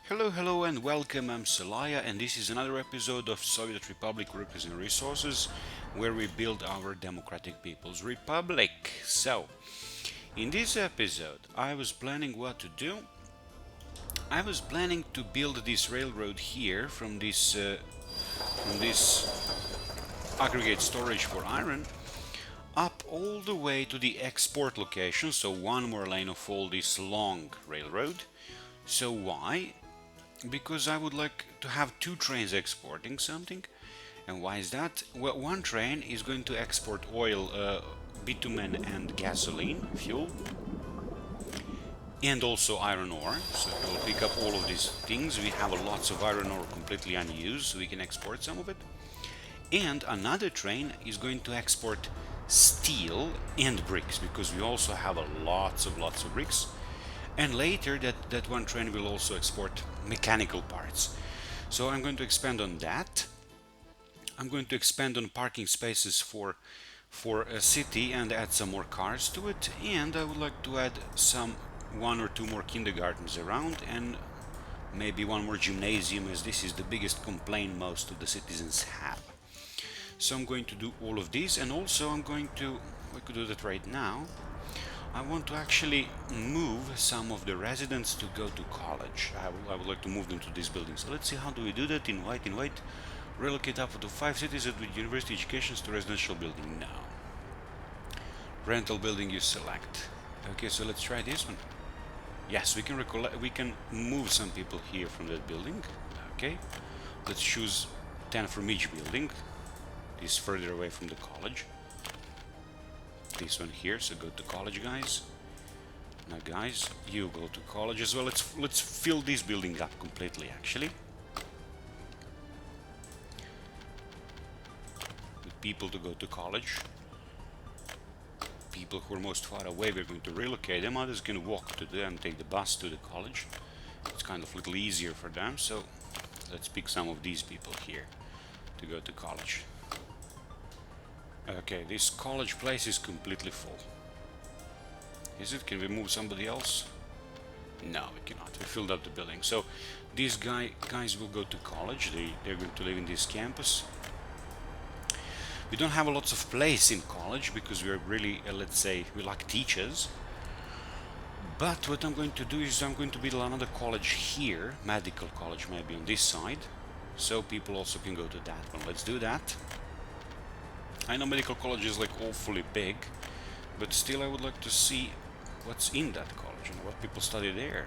Hello and welcome. I'm Salaya and this is another episode of Soviet Republic Workers and Resources where we build our democratic people's republic. So, in this episode, I was planning what to do. I was planning to build this railroad here from this aggregate storage for iron up all the way to the export location, so one more lane of all this long railroad. So why? Because I would like to have two trains exporting something. And why is that? Well, one train is going to export oil, bitumen and gasoline fuel, and also iron ore. So we'll pick up all of these things. We have lots of iron ore completely unused, so we can export some of it. And another train is going to export steel and bricks, because we also have lots of bricks. And later that one train will also export mechanical parts. So I'm going to expand on that. I'm going to expand on parking spaces for a city and add some more cars to it, and I would like to add some one or two more kindergartens around, and maybe one more gymnasium, as this is the biggest complaint most of the citizens have. So I'm going to do all of these, and also we could do that right now. I want to actually move some of the residents to go to college. I would like to move them to this building. So let's see, how do we do that? Invite. Relocate up to 5 cities with university educations to residential building now. Rental building you select. Okay, so let's try this one. Yes, we can move some people here from that building. Okay, let's choose 10 from each building. This is further away from the college. This one here, so go to college, guys. Now guys, you go to college as well. Let's fill this building up completely, actually, with people to go to college. People who are most far away, we're going to relocate them. Others can walk to them, take the bus to the college. It's kind of a little easier for them, so let's pick some of these people here to go to college. Okay, this college place is completely full. Is it? Can we move somebody else? No, we cannot. We filled up the building. So these guys will go to college. They're going to live in this campus. We don't have a lots of place in college because we are really, let's say, we lack teachers. But what I'm going to do is I'm going to build another college here, medical college maybe on this side, so people also can go to that one. Let's do that. I know medical college is like awfully big, but still I would like to see what's in that college and what people study there.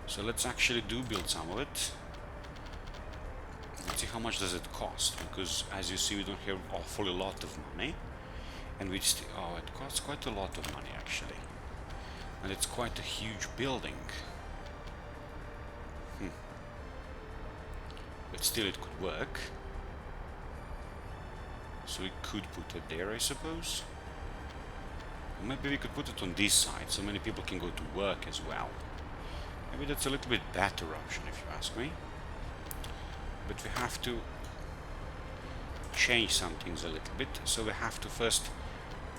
So let's actually build some of it. Let's see how much does it cost, because as you see we don't have awfully lot of money, and it costs quite a lot of money actually, and it's quite a huge building. But still it could work. So we could put it there, I suppose. Or maybe we could put it on this side, so many people can go to work as well. Maybe that's a little bit better option if you ask me. But we have to change some things a little bit, so we have to first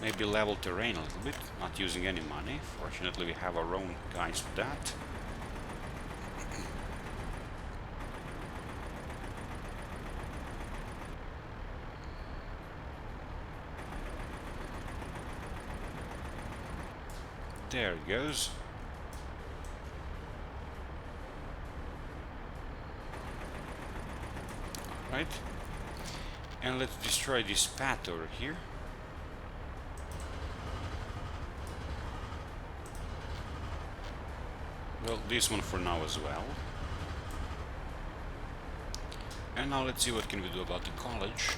maybe level terrain a little bit, not using any money. Fortunately we have our own guys for that. There it goes. Alright. And let's destroy this path over here. Well, this one for now as well. And now let's see what can we do about the college.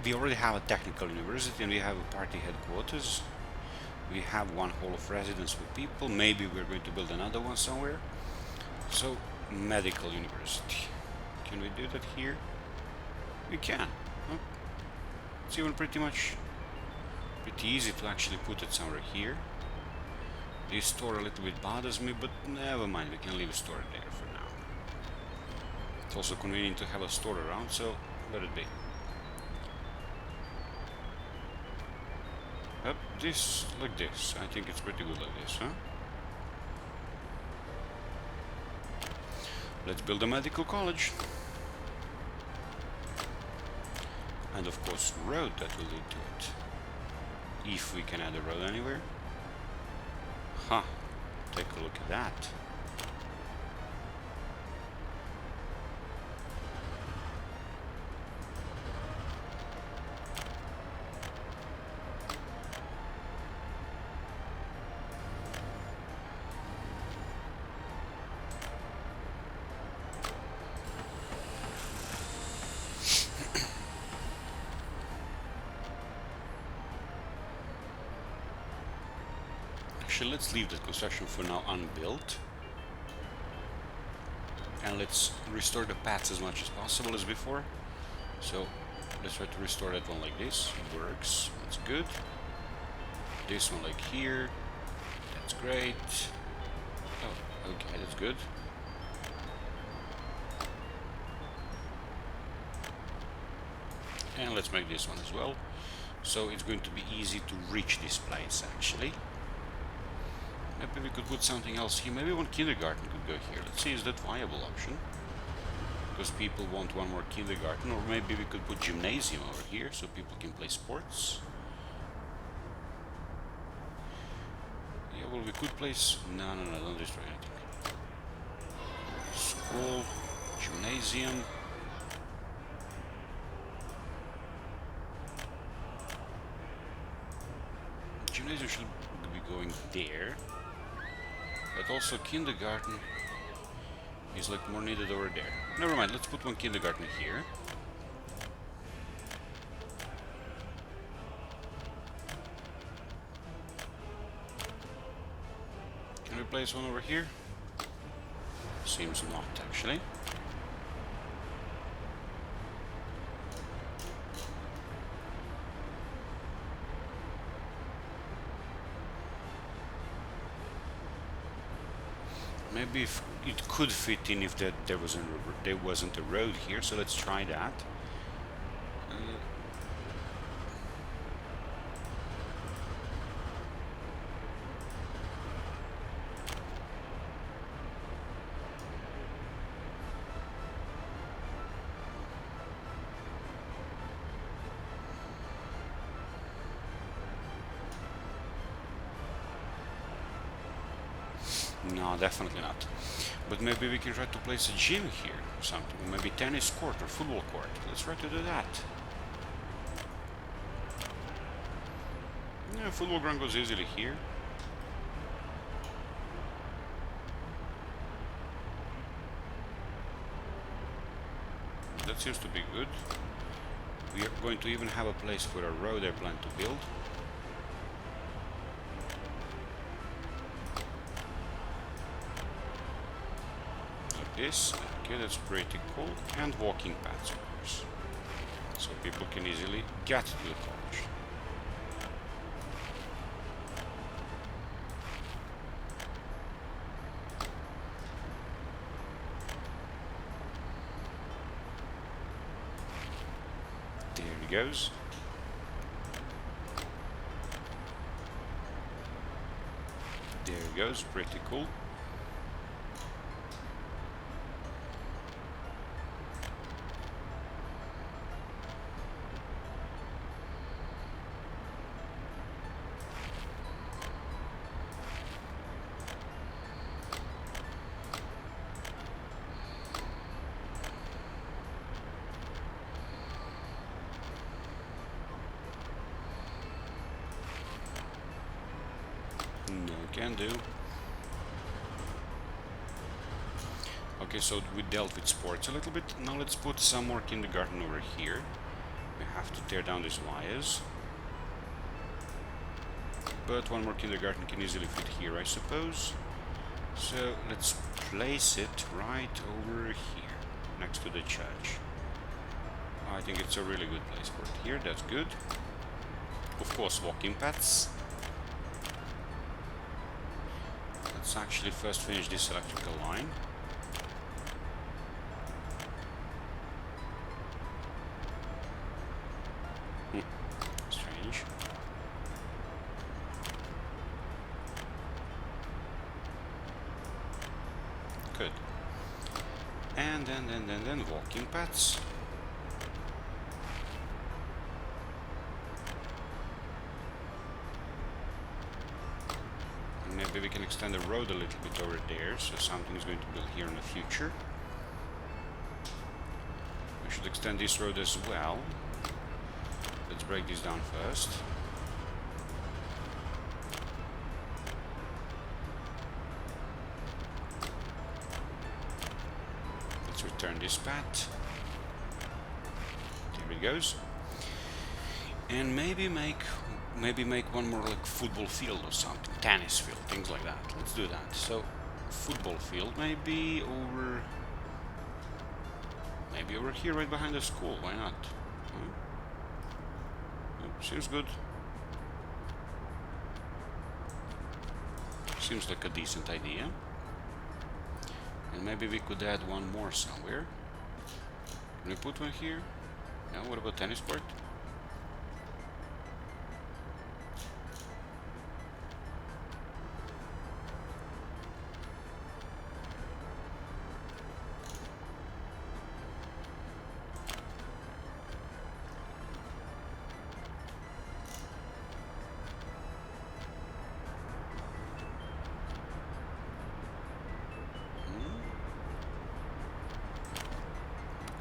We already have a technical university and we have a party headquarters. We have one hall of residence with people. Maybe we're going to build another one somewhere. So, medical university. Can we do that here? We can. Oh, it's even pretty easy to actually put it somewhere here. This store a little bit bothers me, but never mind, we can leave a store there for now. It's also convenient to have a store around, so let it be. Up this, like this. I think it's pretty good like this, huh? Let's build a medical college. And of course, road that will lead to it. If we can add a road anywhere. Huh. Take a look at that. Actually, let's leave the construction for now unbuilt. And let's restore the paths as much as possible as before. So let's try to restore that one like this. It works. That's good. This one like here. That's great. Oh, okay, that's good. And let's make this one as well. So it's going to be easy to reach this place actually. Maybe we could put something else here. Maybe one kindergarten could go here. Let's see, is that a viable option? Because people want one more kindergarten. Or maybe we could put gymnasium over here so people can play sports. Yeah, well, we could place... No, don't destroy anything. School, gymnasium. Gymnasium should be going there. But also kindergarten is like more needed over there. Never mind, let's put one kindergarten here. Can we place one over here? Seems not actually. Maybe if it could fit in if there wasn't a road here, so let's try that. No, definitely not. But maybe we can try to place a gym here or something. Maybe tennis court or football court. Let's try to do that. Yeah, football ground goes easily here. That seems to be good. We are going to even have a place for a road I plan to build. This, okay, that's pretty cool, and walking paths of course, so people can easily get to the college. There he goes. There he goes, pretty cool. No, can do. Okay, so we dealt with sports a little bit. Now let's put some more kindergarten over here. We have to tear down these wires. But one more kindergarten can easily fit here, I suppose. So let's place it right over here, next to the church. I think it's a really good place for it here, that's good. Of course, walking paths. Let's actually first finish this electrical line. Strange. And then walking paths. And maybe we can extend the road a little bit over there, so something is going to build here in the future. We should extend this road as well. Let's break this down first. Let's return this path. There it goes. And maybe make one more like football field or something, tennis field, things like that. Let's do that. So football field maybe over here right behind the school. Why not? Seems good. Seems like a decent idea. And maybe we could add one more somewhere. Can we put one here? No, what about tennis court?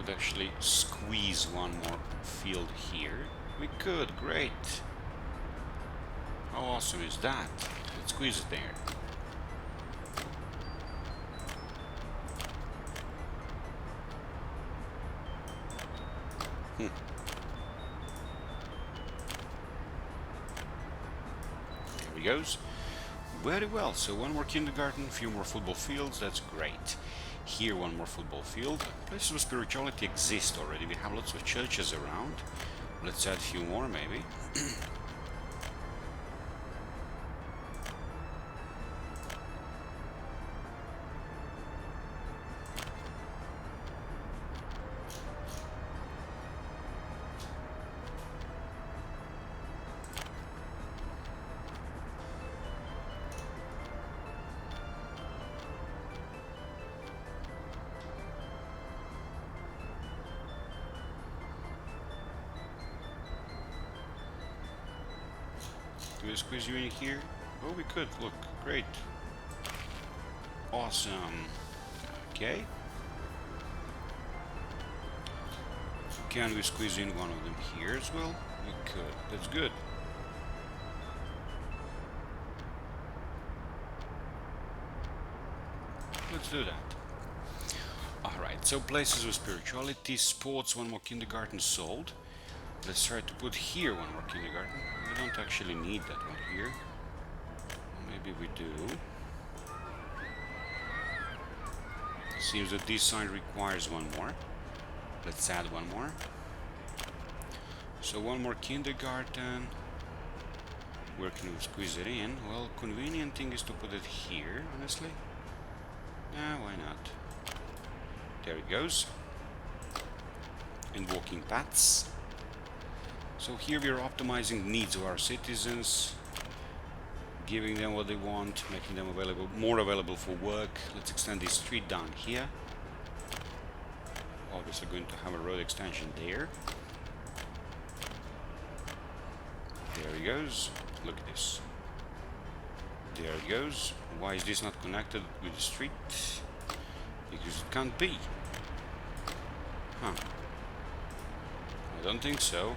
Actually squeeze one more field here. We could, great. How awesome is that? Let's squeeze it there. There he goes. Very well, so one more kindergarten, a few more football fields, that's great. Here one more football field. Places of spirituality exist already. We have lots of churches around. Let's add a few more maybe. Do we squeeze you in here? Oh, we could. Look, great. Awesome. Okay. Can we squeeze in one of them here as well? We could. That's good. Let's do that. Alright, so places of spirituality, sports, one more kindergarten sold. Let's try to put here one more kindergarten. We don't actually need that one here. Maybe we do. Seems that this sign requires one more. Let's add one more. So one more kindergarten. Where can we squeeze it in? Well, convenient thing is to put it here, honestly. Why not? There it goes. And walking paths. So here we are optimizing needs of our citizens, giving them what they want, making them more available for work. Let's extend this street down here. Obviously going to have a road extension there. There he goes. Look at this. There it goes. Why is this not connected with the street? Because it can't be. Huh. I don't think so.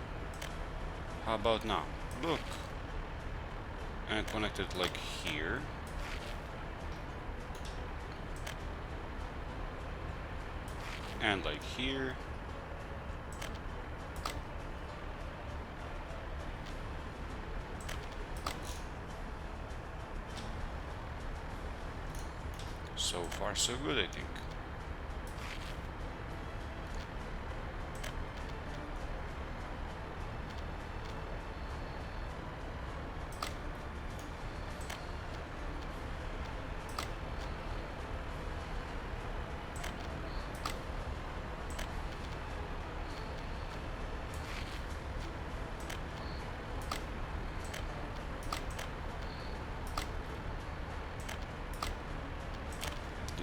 How about now? Look. And connect it like here. And like here. So far so good, I think.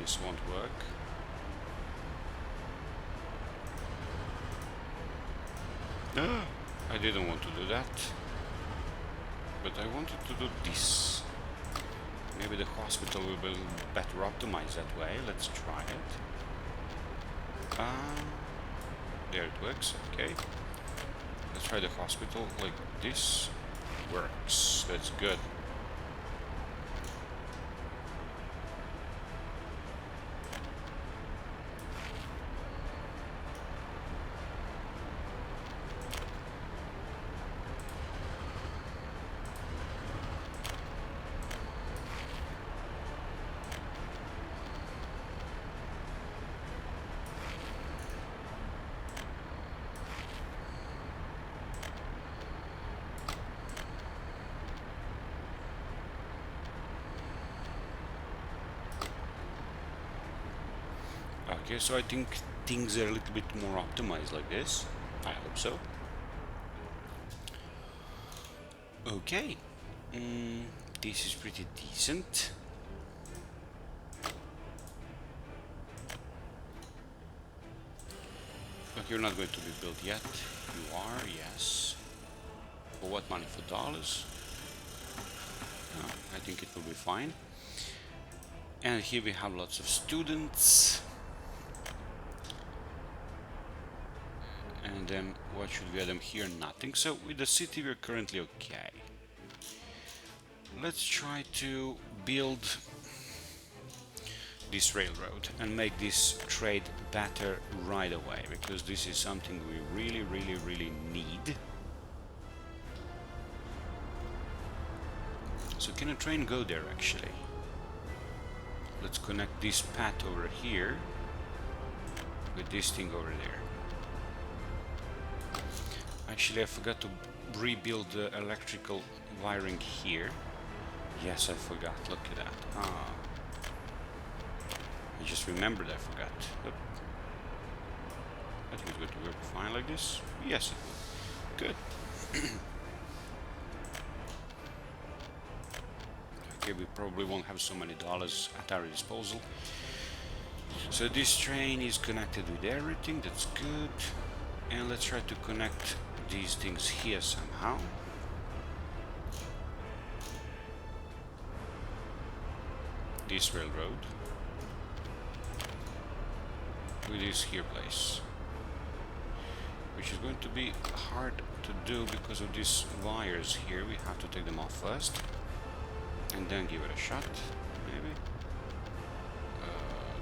This won't work. I didn't want to do that, but I wanted to do this. Maybe the hospital will be better optimized that way. Let's try it. There it works. Okay. Let's try the hospital like this. Works. That's good. Okay, so I think things are a little bit more optimized like this. I hope so. Okay, this is pretty decent. But you're not going to be built yet. You are, yes. For what money? For dollars? No, I think it will be fine. And here we have lots of students. And then what should we add them here? Nothing. So with the city we're currently okay. Let's try to build this railroad and make this trade better right away, because this is something we really need. So can a train go there actually? Let's connect this path over here with this thing over there. Actually, I forgot to rebuild the electrical wiring here. Yes, I forgot. Look at that. Ah. I just remembered I forgot. Oop. I think it's going to work fine like this. Yes, it will. Good. Okay, we probably won't have so many dollars at our disposal. So this train is connected with everything. That's good. And let's try to connect these things here somehow. This railroad with this here place, which is going to be hard to do because of these wires here. We have to take them off first and then give it a shot, maybe.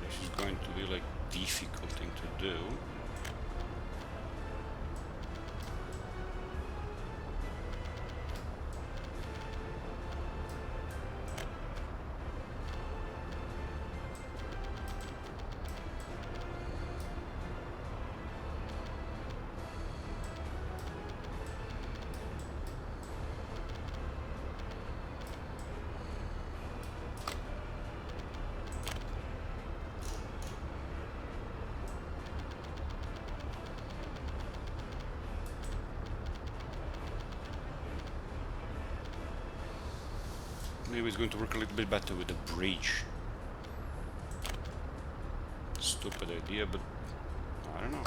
This is going to be like difficult thing to do. Maybe it's going to work a little bit better with the bridge. Stupid idea, but I don't know.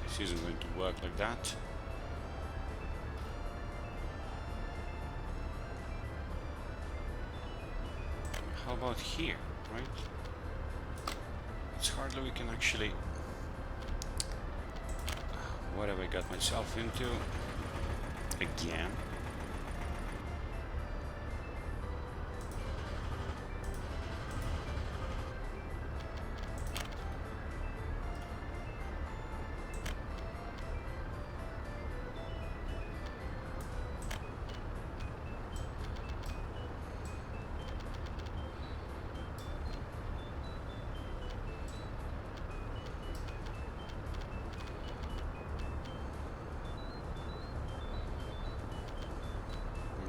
This isn't going to work like that. How about here, right? It's hardly we can actually... What have I got myself into? Again.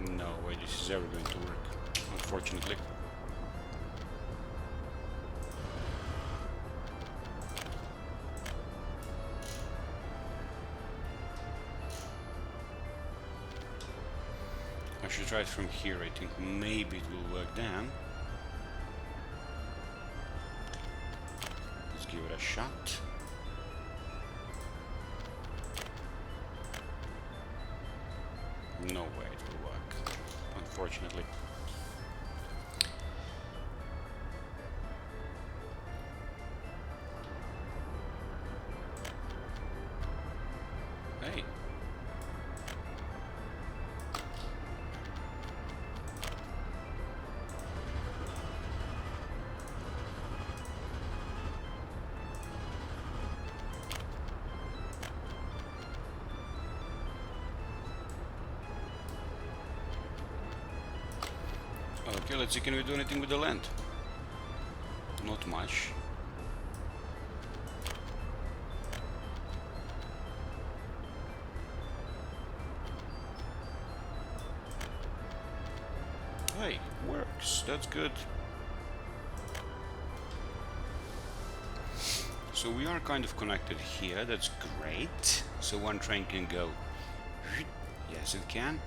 No way this is ever going to work, unfortunately. I should try it from here. I think maybe it will work then. Let's give it a shot. No way it will work, unfortunately. Hey. Okay, let's see, can we do anything with the land? Not much. Hey, works, that's good. So we are kind of connected here, that's great. So one train can go. Yes, it can.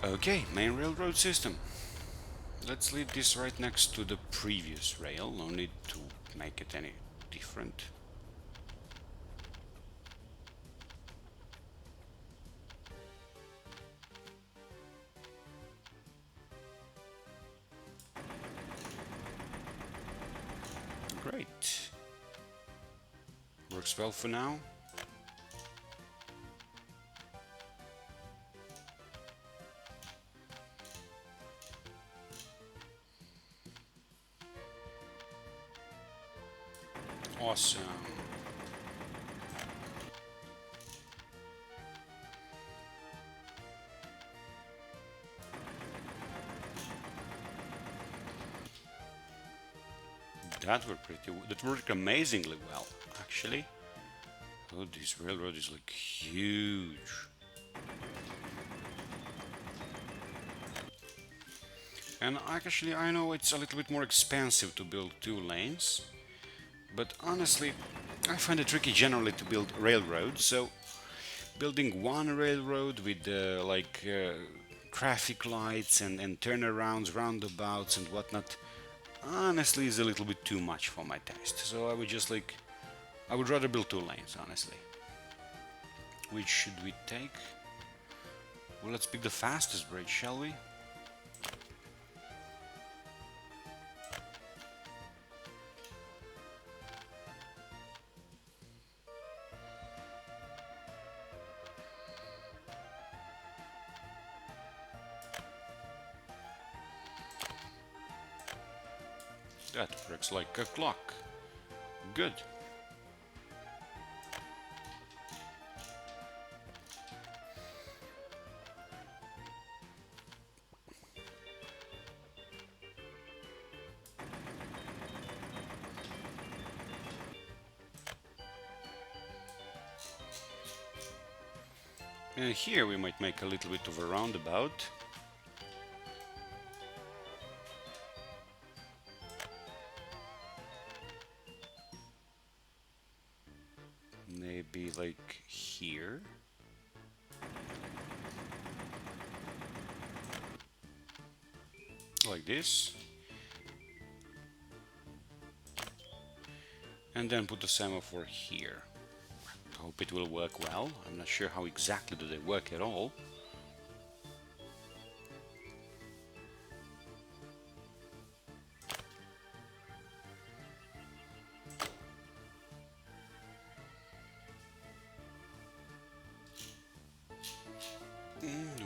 Okay, main railroad system. Let's leave this right next to the previous rail, no need to make it any different. Great. Works well for now. Awesome. That worked amazingly well, actually. Oh, this railroad is like huge. And actually, I know it's a little bit more expensive to build 2 lanes, but honestly, I find it tricky generally to build railroads, so building one railroad with traffic lights and turnarounds, roundabouts and whatnot, honestly is a little bit too much for my taste. So I would rather build 2 lanes, honestly. Which should we take? Well, let's pick the fastest bridge, shall we? That works like a clock. Good. And here we might make a little bit of a roundabout. Maybe like here. Like this. And then put the semaphore here. Hope it will work well. I'm not sure how exactly do they work at all.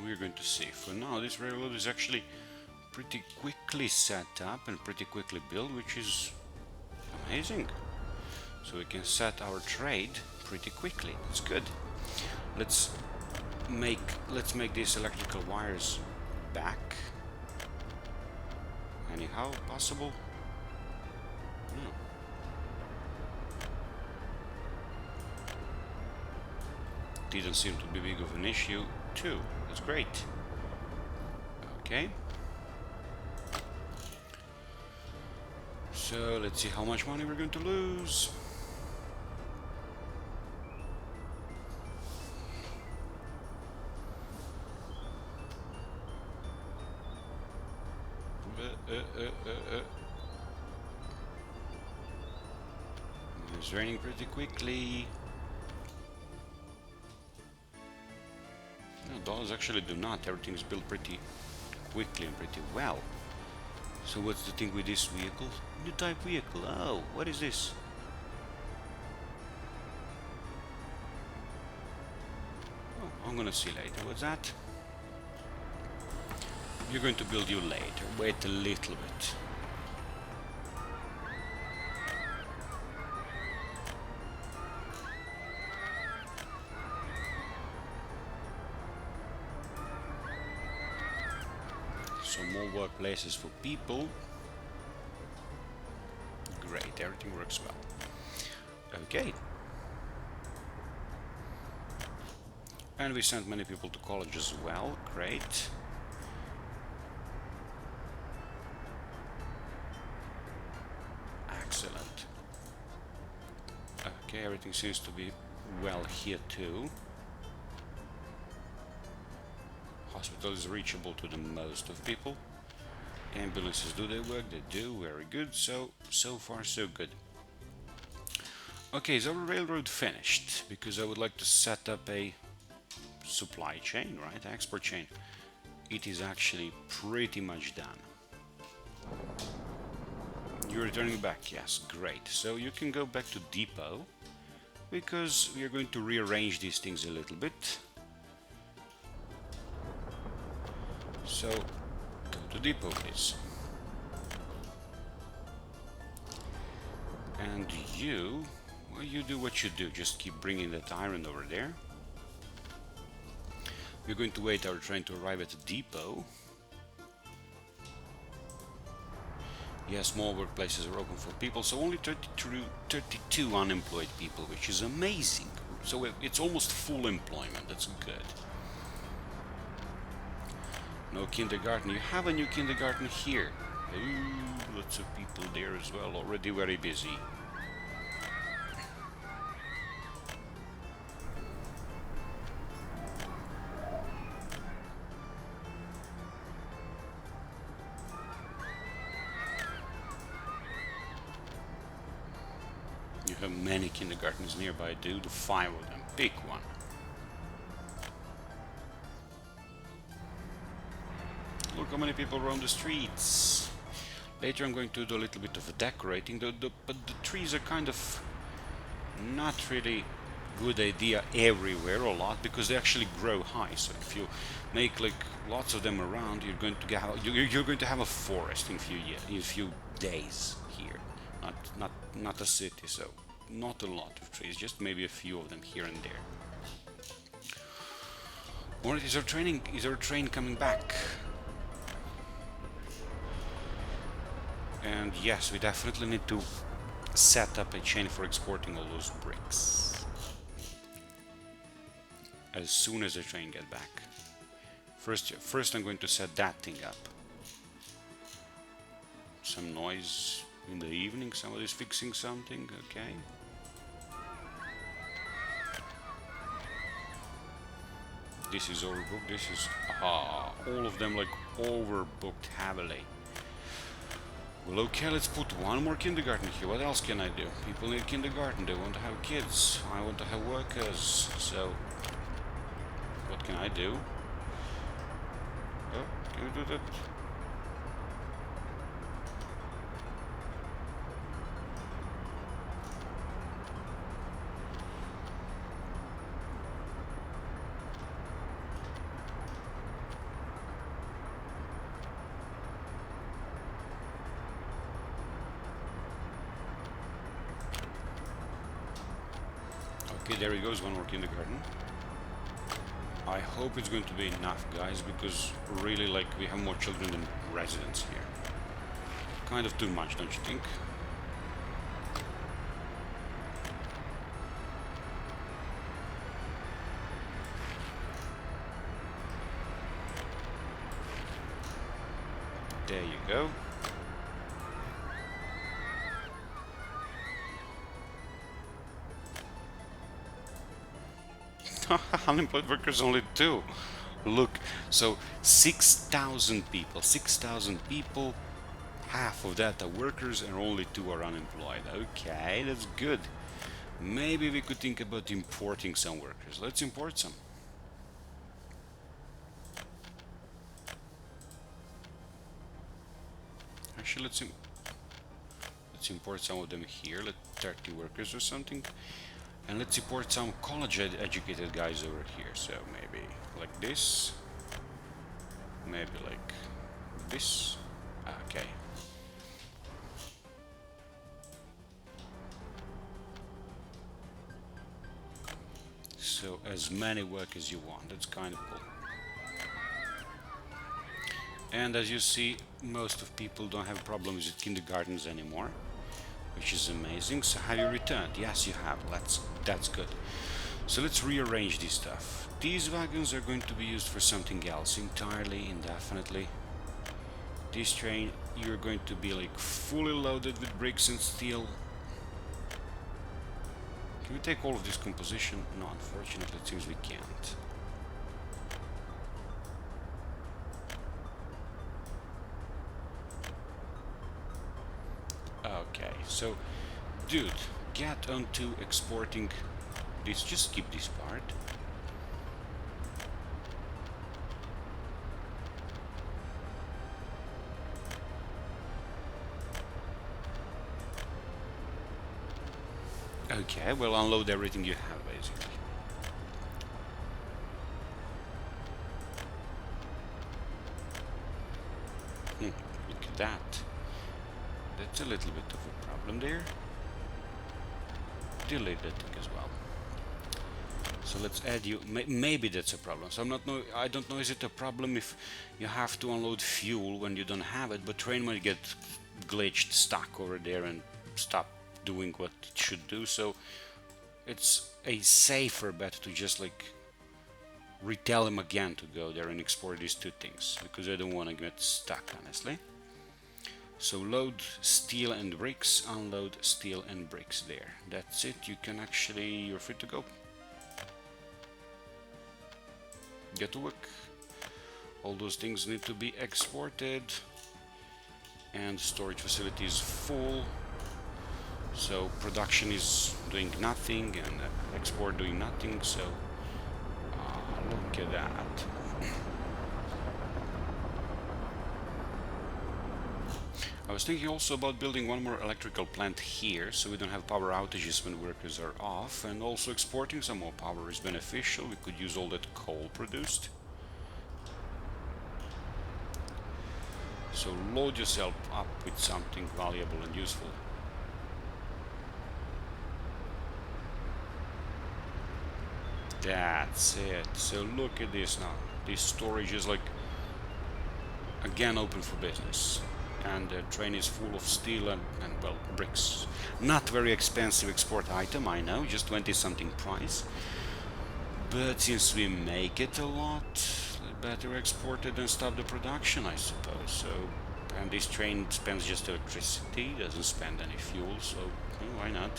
We're going to see. For now, this railroad is actually pretty quickly set up and pretty quickly built, which is amazing. So we can set our trade pretty quickly. That's good. Let's make these electrical wires back. Anyhow possible? No. Didn't seem to be big of an issue too. That's great. Okay. So let's see how much money we're going to lose. It's raining pretty quickly. No, dolls actually do not. Everything's built pretty quickly and pretty well. So what's the thing with this vehicle? New type vehicle. Oh, what is this? Oh, I'm gonna see later. What's that? You're going to build you later. Wait a little bit. Some more workplaces for people. Great, everything works well. Okay. And we sent many people to college as well. Great. Excellent. Okay, everything seems to be well here too. Hospital is reachable to the most of people. Ambulances, do they work? They do. Very good. So far so good. Okay, is our railroad finished? Because I would like to set up a supply chain, right? Export chain. It is actually pretty much done. You're returning back? Yes, great. So you can go back to depot, because we are going to rearrange these things a little bit. So go to depot, please. And you, well, you do what you do. Just keep bringing that iron over there. We're going to wait our train to arrive at the depot. Yes, more workplaces are open for people, so only 32 unemployed people, which is amazing. So it's almost full employment. That's good. No kindergarten. You have a new kindergarten here. Ooh, lots of people there as well. Already very busy. You have many kindergartens nearby, dude. 5 of them. Pick one. Look how many people roam the streets. Later I'm going to do a little bit of decorating, but the trees are kind of not really good idea everywhere a lot, because they actually grow high. So if you make like lots of them around, you're going to have a forest in a few days here. Not a city, so not a lot of trees, just maybe a few of them here and there. Or is our train coming back? And yes, we definitely need to set up a chain for exporting all those bricks as soon as the train gets back. First I'm going to set that thing up. Some noise in the evening, somebody's fixing something, okay. This is overbooked, this is all of them like overbooked heavily. Well, okay, let's put one more kindergarten here. What else can I do? People need kindergarten, they want to have kids. I want to have workers, so what can I do? Oh, can we do that? Okay, there he goes, one more kindergarten. I hope it's going to be enough, guys, because really, like, we have more children than residents here. Kind of too much, don't you think? There you go. Unemployed workers only 2. Look, so 6,000 people. 6,000 people. Half of that are workers and only 2 are unemployed. Okay, that's good. Maybe we could think about importing some workers. Let's import some. Actually, let's import some of them here. Let's 30 workers or something. And let's import some college educated guys over here. So maybe like this. Maybe like this. Okay. So as many work as you want. That's kind of cool. And as you see, most of people don't have problems with kindergartens anymore, which is amazing. So have you returned? Yes, you have. That's good. So let's rearrange this stuff. These wagons are going to be used for something else entirely, indefinitely. This train, you're going to be like fully loaded with bricks and steel. Can we take all of this composition? No, unfortunately, it seems we can't. Okay, so, dude, get onto exporting this. Just skip this part. Okay, we'll unload everything you have, basically. Look at that. That's a little bit of a problem there. Delete that thing as well. So let's add you. Maybe that's a problem. So I don't know. Is it a problem if you have to unload fuel when you don't have it? But train might get glitched, stuck over there, and stop doing what it should do. So it's a safer bet to just like retell him again to go there and export these two things, because I don't want to get stuck, honestly. So load steel and bricks, unload steel and bricks there. That's it. You're free to go. Get to work. All those things need to be exported, and storage facility is full. So production is doing nothing and export doing nothing. So look at that. I was thinking also about building one more electrical plant here, so we don't have power outages when workers are off, and also exporting some more power is beneficial. We could use all that coal produced. So load yourself up with something valuable and useful. That's it. So look at this now. This storage is like again open for business. And the train is full of steel and well, bricks. Not very expensive export item, I know, just 20 something price. But since we make it a lot, better export it and stop the production, I suppose. So, and this train spends just electricity, doesn't spend any fuel, so why not?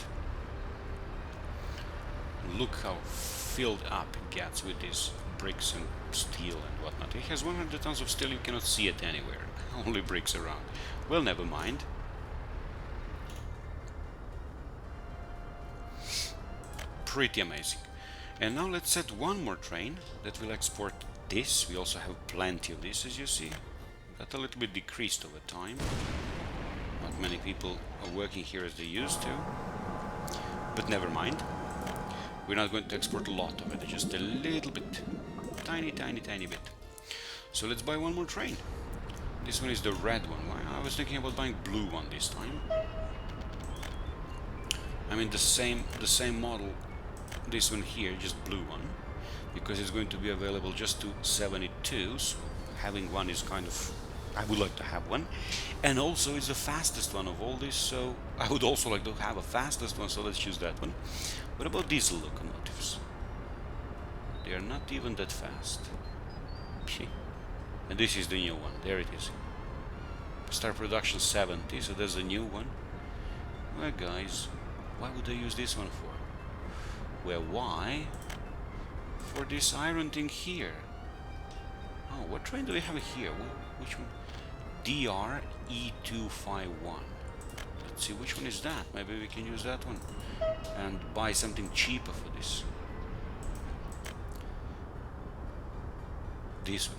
Look how filled up it gets with these bricks and steel and whatnot. It has 100 tons of steel, you cannot see it anywhere. Only bricks around. Well, never mind. Pretty amazing. And now let's set one more train that will export this. We also have plenty of this, as you see. Got a little bit decreased over time. Not many people are working here as they used to. But never mind. We're not going to export a lot of it, just a little bit. Tiny, tiny, tiny bit. So let's buy one more train. This one is the red one. I was thinking about buying blue one this time. I mean the same model. This one here, just blue one, because it's going to be available just to 72. So having one is kind of. I would like to have one, and also it's the fastest one of all this. So I would also like to have a fastest one. So let's choose that one. What about diesel locomotives? They are not even that fast. And this is the new one. There it is. Start production 70, so there's a new one. Well, guys, why would I use this one for? Well, why? For this iron thing here. Oh, what train do we have here? Which one? DR E251. Let's see, which one is that? Maybe we can use that one. and buy something cheaper for this. This one.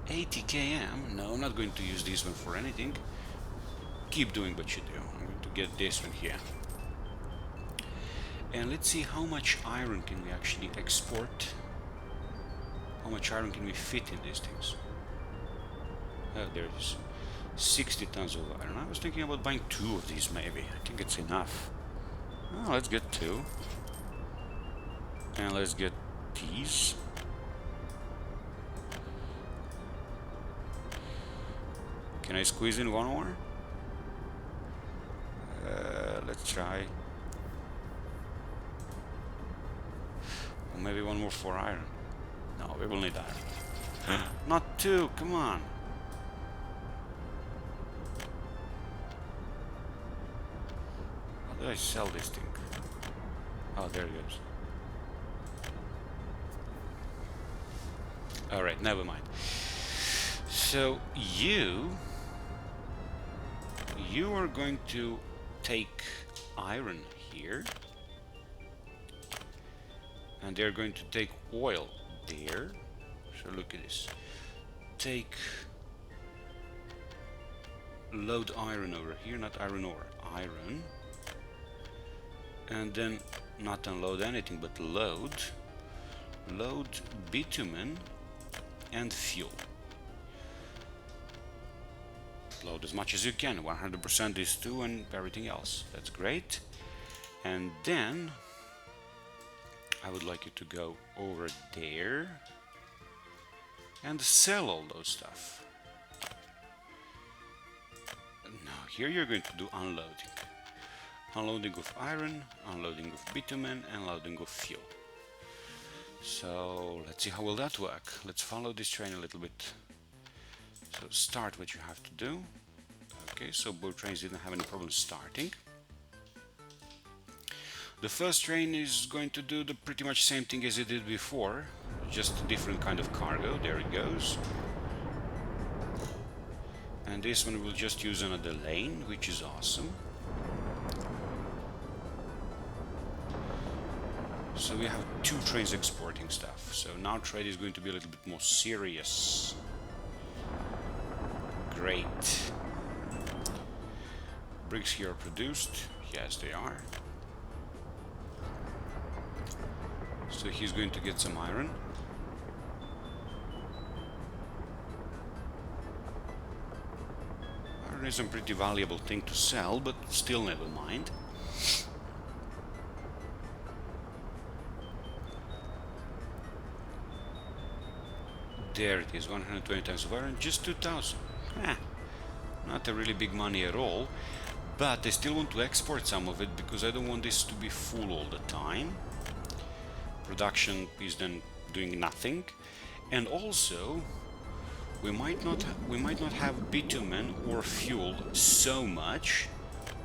80 km? No, I'm not going to use this one for anything. Keep doing what you do. I'm going to get this one here. And let's see how much iron can we actually export. How much iron can we fit in these things? Oh, there it is. 60 tons of iron. I was thinking about buying 2 of these maybe. I think it's enough. Oh, let's get 2. And let's get these. Can I squeeze in one more? Let's try. Or maybe one more for iron. No, we will need iron. Not 2, come on. How do I sell this thing? Oh, there it goes. Alright, never mind. So you are going to take iron here, and they're going to take oil there. So look at this. Take load iron over here, not iron ore, iron, and then not unload anything but load bitumen and fuel. Load as much as you can, 100% these 2 and everything else. That's great. And then I would like you to go over there and sell all those stuff. Now here you're going to do unloading. Unloading of iron, unloading of bitumen, and unloading of fuel. So let's see how will that work. Let's follow this train a little bit. So start what you have to do. Okay, so both trains didn't have any problem starting. The first train is going to do the pretty much same thing as it did before, just a different kind of cargo. There it goes. And this one will just use another lane, which is awesome. So we have 2 trains exporting stuff. So now trade is going to be a little bit more serious. Great. Bricks here are produced. Yes, they are. So he's going to get some iron. Iron is a pretty valuable thing to sell, but still never mind. There it is, 120 tons of iron, just 2,000. Not a really big money at all, but I still want to export some of it because I don't want this to be full all the time. Production is then doing nothing, and also we might not have bitumen or fuel so much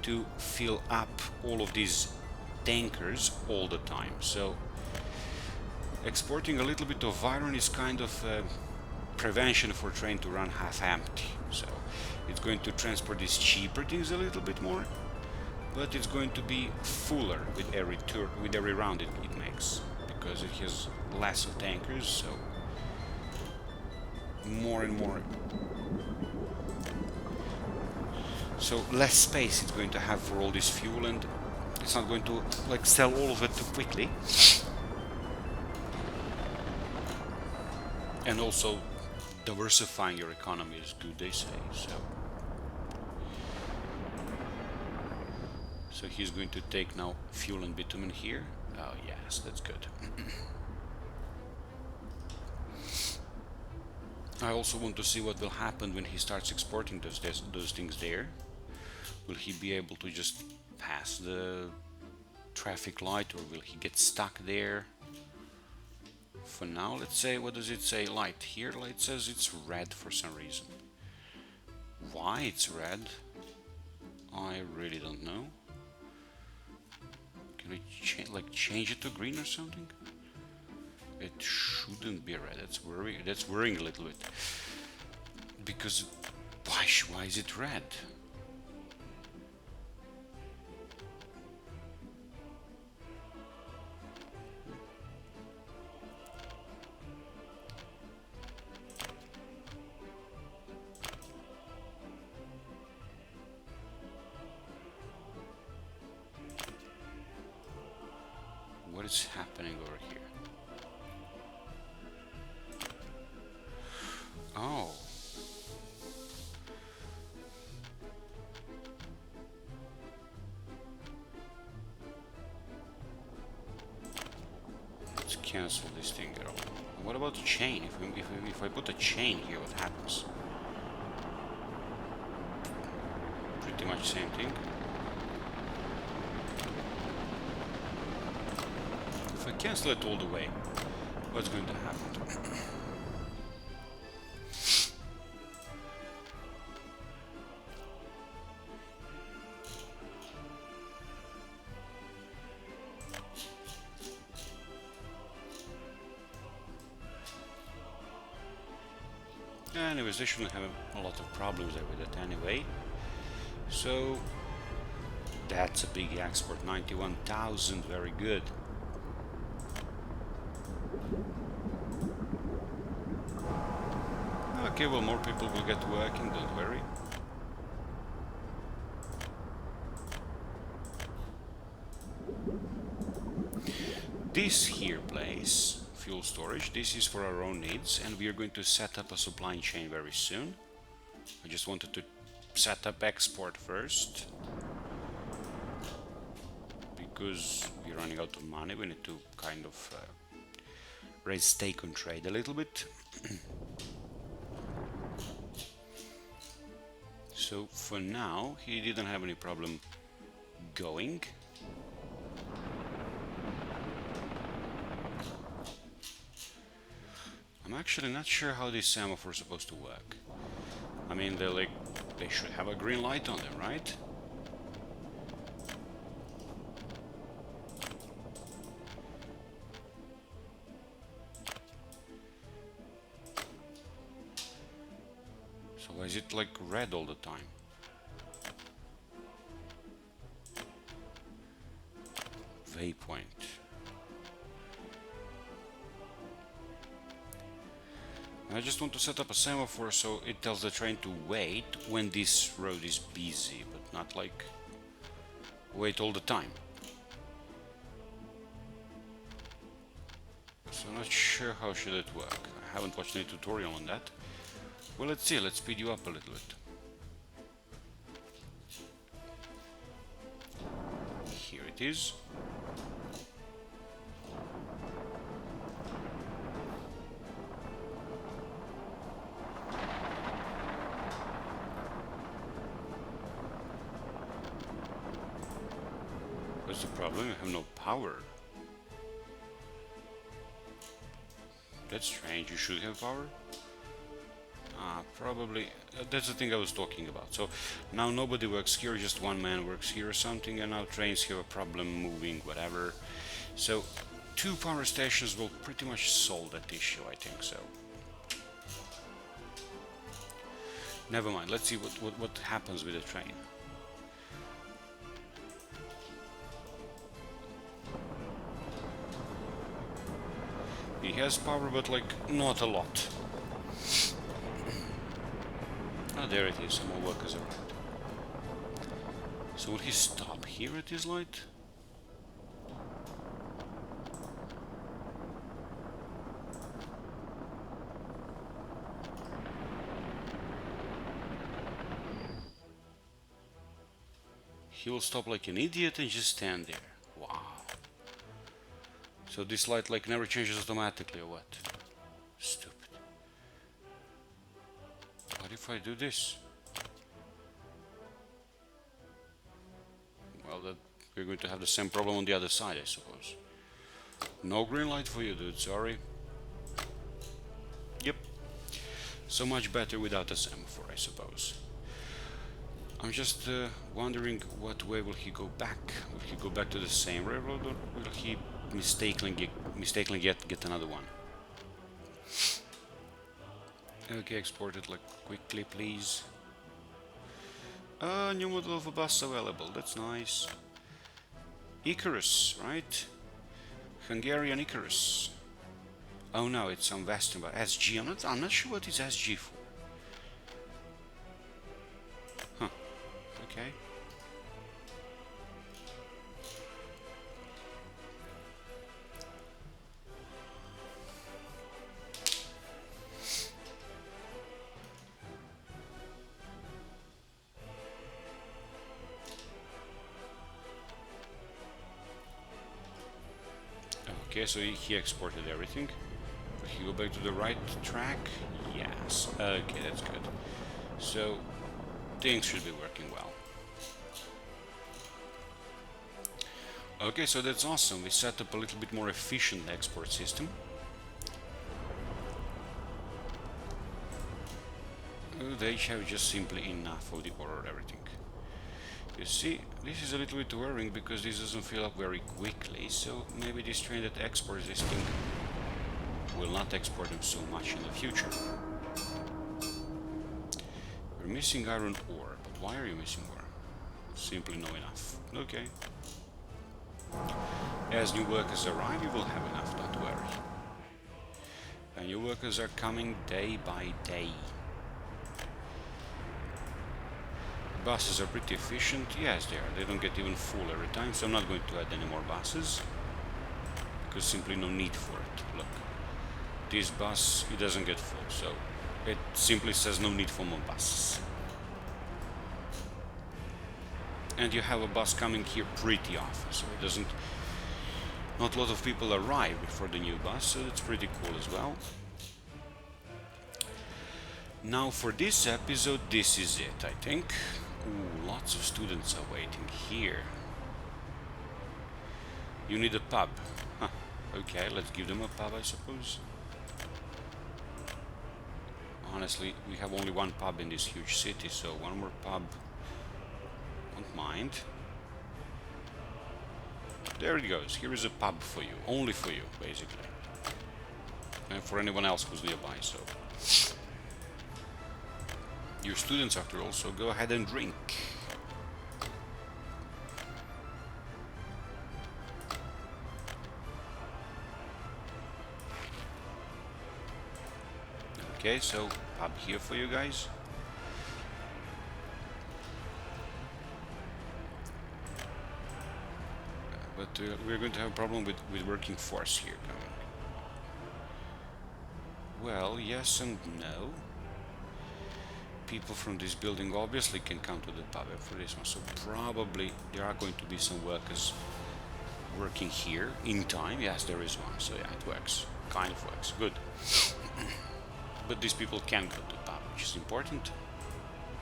to fill up all of these tankers all the time. So exporting a little bit of iron is kind of prevention for train to run half empty. So it's going to transport these cheaper things a little bit more, but it's going to be fuller with every tour, with every round it makes, because it has less of tankers, so more and more. So less space it's going to have for all this fuel, and it's not going to like sell all of it too quickly. And also diversifying your economy is good, they say. So he's going to take now fuel and bitumen here. Oh yes, that's good. I also want to see what will happen when he starts exporting those things there. Will he be able to just pass the traffic light, or will he get stuck there? For now, let's say, what does it say? Light. Here, light says it's red for some reason. Why it's red? I really don't know. Can we change it to green or something? It shouldn't be red. That's worrying a little bit. Because why is it red? What is happening over here? Oh. Let's cancel this thing at all. What about the chain? If I put a chain here, what happens? Pretty much same thing. If I cancel it all the way, what's going to happen? Anyways, they shouldn't have a lot of problems there with it anyway. So that's a big export, 91,000, very good. Okay, well, more people will get working, don't worry. This here place, fuel storage, this is for our own needs, and we are going to set up a supply chain very soon. I just wanted to set up export first, because we're running out of money. We need to kind of raise stake on trade a little bit. So for now, he didn't have any problem going. I'm actually not sure how these semaphores are supposed to work. I mean, they should have a green light on them, right? So why is it like red all the time? Waypoint. I just want to set up a semaphore so it tells the train to wait when this road is busy, but not like wait all the time. So I'm not sure how should it work. I haven't watched any tutorial on that. Well, let's see, let's speed you up a little bit. Here it is. What's the problem? I have no power. That's strange, you should have power. Probably, that's the thing I was talking about. So now nobody works here, just one man works here or something, and now trains have a problem moving, whatever. So 2 power stations will pretty much solve that issue, I think so. Never mind, let's see what happens with the train. He has power, but like not a lot. Ah, there it is, some more workers around. So will he stop here at this light? He will stop like an idiot and just stand there. Wow. So this light like never changes automatically or what? Stupid. What if I do this? Well, that we're going to have the same problem on the other side, I suppose. No green light for you, dude, sorry. Yep. So much better without a semaphore, I suppose. I'm just wondering what way will he go back? Will he go back to the same railroad, or will he mistakenly get another one? Okay, export it like quickly, please. New model of a bus available, that's nice. Icarus, right? Hungarian Icarus. Oh no, it's some Western, but SG. I'm not sure what is SG for. Huh. Okay. Okay, so he exported everything. He go back to the right track? Yes. Okay, that's good. So things should be working well. Okay, so that's awesome. We set up a little bit more efficient export system. They have just simply enough of the ore or everything. You see, this is a little bit worrying because this doesn't fill up very quickly, so maybe this train that exports this thing will not export them so much in the future. We're missing iron ore, but why are you missing ore? Simply not enough. Okay. As new workers arrive, you will have enough, don't worry. And new workers are coming day by day. Buses are pretty efficient. Yes, they are. They don't get even full every time, so I'm not going to add any more buses. Because simply no need for it. Look. This bus, it doesn't get full, so it simply says no need for more buses. And you have a bus coming here pretty often, so it doesn't... Not a lot of people arrive before the new bus, so that's pretty cool as well. Now for this episode, this is it, I think. Ooh, lots of students are waiting here. You need a pub. Huh. Okay, let's give them a pub, I suppose. Honestly, we have only one pub in this huge city, so one more pub won't mind. There it goes. Here is a pub for you. Only for you, basically. And for anyone else who's nearby, so... You're students after all, so go ahead and drink. Okay, so pub here for you guys. But we're going to have a problem with working force here coming. Well, yes and no. People from this building obviously can come to the pub for this one, so probably there are going to be some workers working here in time. Yes, there is one, so yeah, it works. Kind of works. Good. But these people can go to the pub, which is important.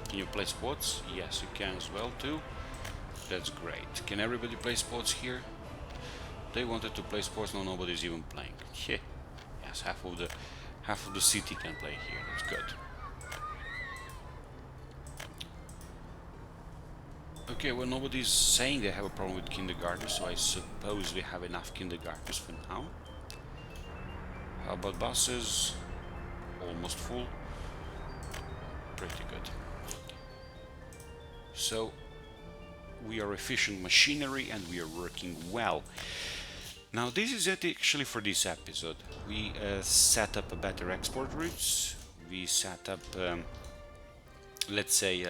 Can you play sports? Yes, you can as well too. That's great. Can everybody play sports here? They wanted to play sports, now nobody's even playing. Yeah. Yes, half of the city can play here. That's good. Okay, well, nobody's saying they have a problem with kindergartners, so I suppose we have enough kindergartners for now. How about buses? Almost full. Pretty good. So, we are efficient machinery and we are working well. Now, this is it actually for this episode. We set up a better export routes. We set up, let's say,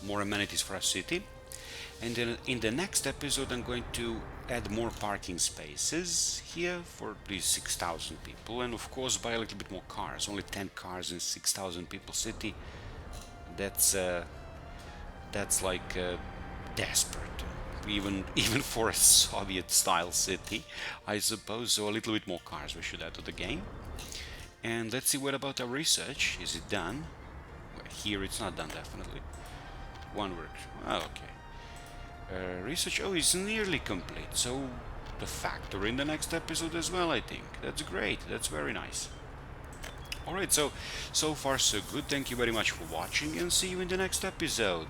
more amenities for our city. And then in the next episode I'm going to add more parking spaces here for these 6,000 people, and of course buy a little bit more cars. Only 10 cars in 6,000 people city. That's like desperate, even for a Soviet style city, I suppose. So a little bit more cars we should add to the game. And let's see, what about our research? Is it done? Well, here it's not done, definitely. One word. Oh, okay. Research, oh, is nearly complete, so the factory in the next episode as well, I think. That's great, that's very nice. Alright, so far so good. Thank you very much for watching and see you in the next episode.